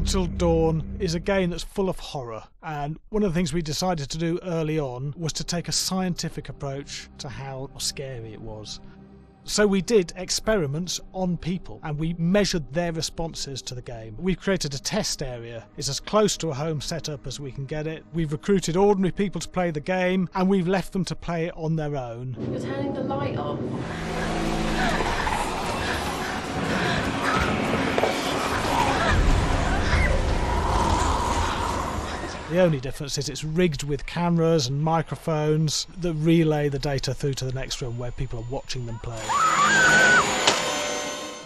Until Dawn is a game that's full of horror, and one of the things we decided to do early on was to take a scientific approach to how scary it was. So we did experiments on people and we measured their responses to the game. We've created a test area. It's as close to a home setup as we can get it. We've recruited ordinary people to play the game and we've left them to play it on their own. You're turning the light on. The only difference is it's rigged with cameras and microphones that relay the data through to the next room where people are watching them play.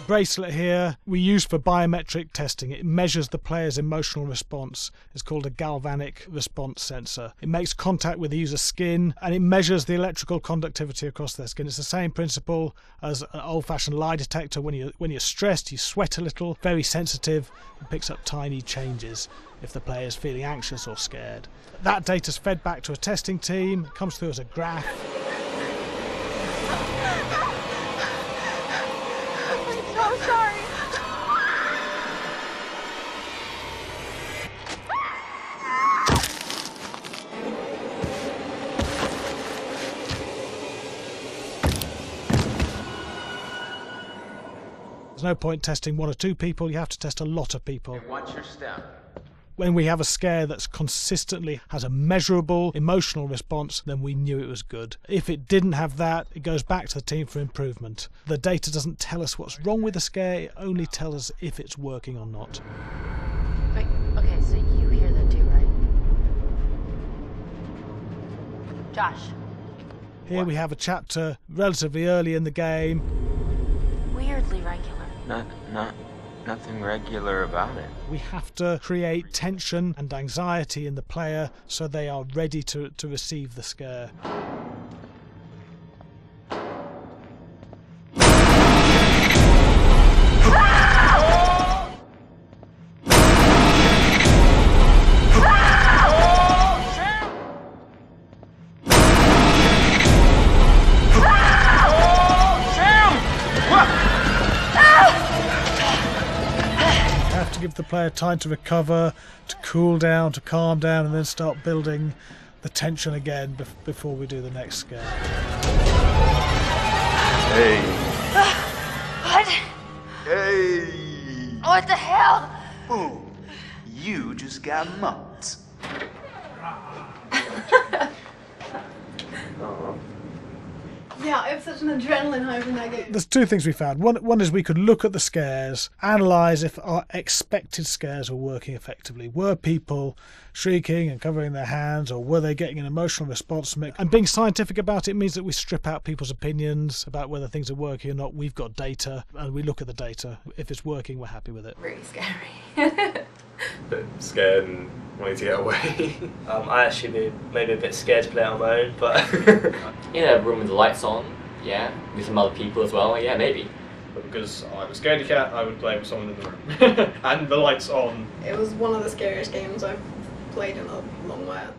Bracelet here we use for biometric testing. It measures the player's emotional response. It's called a galvanic response sensor. It makes contact with the user's skin and it measures the electrical conductivity across their skin. It's the same principle as an old-fashioned lie detector. When you're stressed, you sweat a little, very sensitive, and picks up tiny changes if the player is feeling anxious or scared. That data's fed back to a testing team, it comes through as a graph. So sorry. There's no point testing one or two people, you have to test a lot of people. And watch your step. When we have a scare that's consistently has a measurable emotional response, then we knew it was good. If it didn't have that, it goes back to the team for improvement. The data doesn't tell us what's wrong with the scare, it only tells us if it's working or not. Wait, okay, so you hear that too, right? Josh. Here we have a chapter relatively early in the game. Weirdly regular. Nothing regular about it. We have to create tension and anxiety in the player so they are ready to receive the scare. To give the player time to recover, to cool down, to calm down, and then start building the tension again before we do the next scare. Hey. What? Hey. What the hell? Ooh, you just got mugged. Yeah, I have such an adrenaline high from that game. There's two things we found. One is we could look at the scares, analyse if our expected scares were working effectively. Were people shrieking and covering their hands, or were they getting an emotional response from it? And being scientific about it means that we strip out people's opinions about whether things are working or not. We've got data, and we look at the data. If it's working, we're happy with it. Really scary. Bit scared and wanting to get away. I actually maybe a bit scared to play on my own, but In a room with the lights on, yeah, with some other people as well, yeah, maybe. But because I'm a scaredy cat, I would play with someone in the room. And the lights on. It was one of the scariest games I've played in a long while.